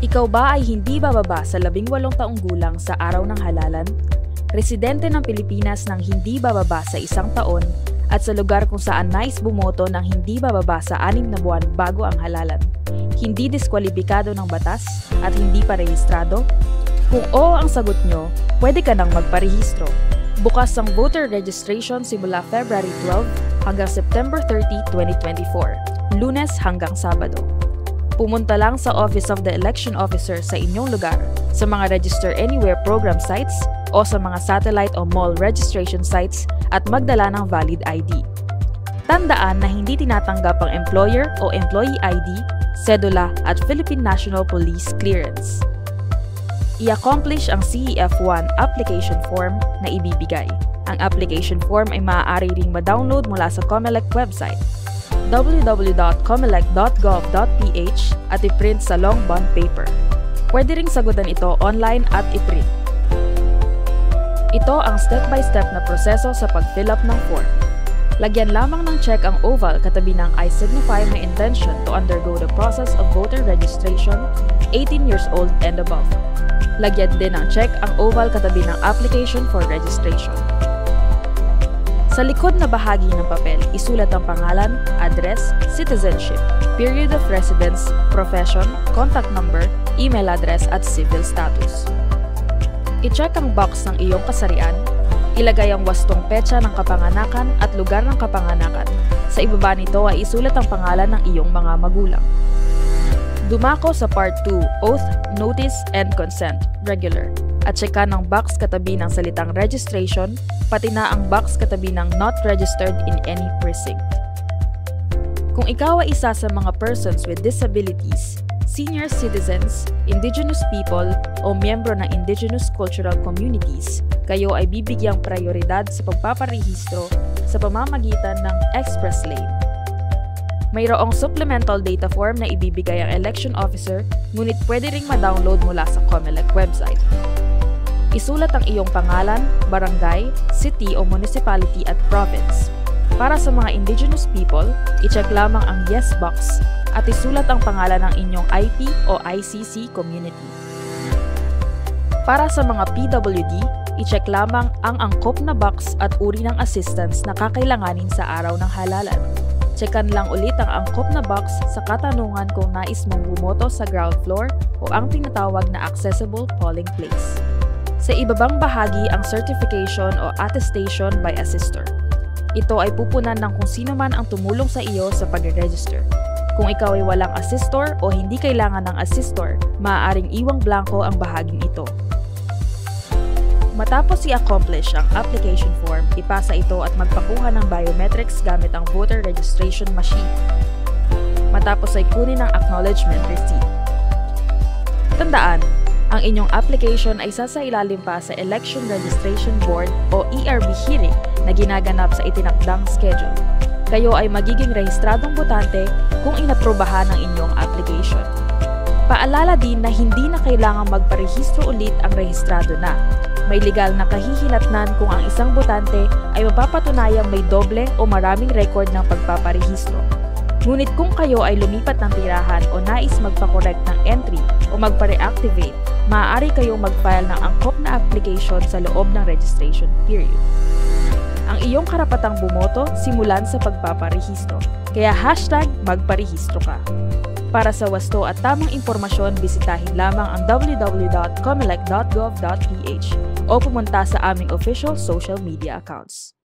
Ikaw ba ay hindi bababa sa 18 taong gulang sa araw ng halalan? Residente ng Pilipinas ng hindi bababa sa 1 taon at sa lugar kung saan nais bumoto ng hindi bababa sa 6 na buwan bago ang halalan? Hindi diskwalipikado ng batas at hindi pa rehistrado? Kung oo ang sagot nyo, pwede ka nang magparehistro. Bukas ang voter registration simula February 12 hanggang September 30, 2024, Lunes hanggang Sabado. Pumunta lang sa Office of the Election Officer sa inyong lugar, sa mga Register Anywhere program sites o sa mga satellite o mall registration sites at magdala ng valid ID. Tandaan na hindi tinatanggap ang employer o employee ID, sedula at Philippine National Police clearance. I-accomplish ang CEF-1 application form na ibibigay. Ang application form ay maaari ring ma-download mula sa COMELEC website www.comelec.gov.ph at i-print sa long bond paper. Pwede ring sagutan ito online at i-print. Ito ang step-by-step na proseso sa pag-fill up ng form. Lagyan lamang ng check ang oval katabi ng I signify my intention to undergo the process of voter registration, 18 years old and above. Lagyan din ng check ang oval katabi ng application for registration. Sa likod na bahagi ng papel, isulat ang pangalan, address, citizenship, period of residence, profession, contact number, email address at civil status. I-check ang box ng iyong kasarian, ilagay ang wastong petsa ng kapanganakan at lugar ng kapanganakan. Sa ibaba nito ay isulat ang pangalan ng iyong mga magulang. Dumako sa Part 2, Oath, Notice, and Consent, Regular, at checkan ang box katabi ng salitang registration, pati na ang box katabi ng not registered in any precinct. Kung ikaw ay isa sa mga persons with disabilities, senior citizens, indigenous people, o miyembro ng indigenous cultural communities, kayo ay bibigyang prioridad sa pagpaparehistro sa pamamagitan ng express lane. Mayroong supplemental data form na ibibigay ang election officer, ngunit pwede ring ma-download mula sa COMELEC website. Isulat ang iyong pangalan, barangay, city o municipality at province. Para sa mga indigenous people, i-check lamang ang yes box at isulat ang pangalan ng inyong IP o ICC community. Para sa mga PWD, i-check lamang ang angkop na box at uri ng assistance na kakailanganin sa araw ng halalan. Checkan lang ulit ang angkop na box sa katanungan kung nais mong bumoto sa ground floor o ang tinatawag na accessible polling place. Sa ibabang bahagi ang certification o attestation by assister. Ito ay pupunan ng kung sino man ang tumulong sa iyo sa pag-register. Kung ikaw ay walang assistor o hindi kailangan ng assistor, maaaring iwang blanko ang bahaging ito. Matapos i-accomplish ang application form, ipasa ito at magpakuha ng biometrics gamit ang voter registration machine. Matapos ay kunin ang acknowledgement receipt. Tandaan, ang inyong application ay sasailalim pa sa Election Registration Board o ERB hearing na ginaganap sa itinakdang schedule. Kayo ay magiging rehistradong botante kung inaprobahan ang inyong application. Paalala din na hindi na kailangang magparehistro ulit ang rehistrado na. May legal na kahihinatnan kung ang isang botante ay mapapatunayang may doble o maraming record ng pagpaparehistro. Ngunit kung kayo ay lumipat ng tirahan o nais magpa-correct ng entry o magpa-reactivate, maaari kayong mag-file ng angkop na application sa loob ng registration period. Ang iyong karapatang bumoto simulan sa pagpaparehistro, kaya #magparehistro ka. Para sa wasto at tamang impormasyon, bisitahin lamang ang www.comelec.gov.ph o pumunta sa aming official social media accounts.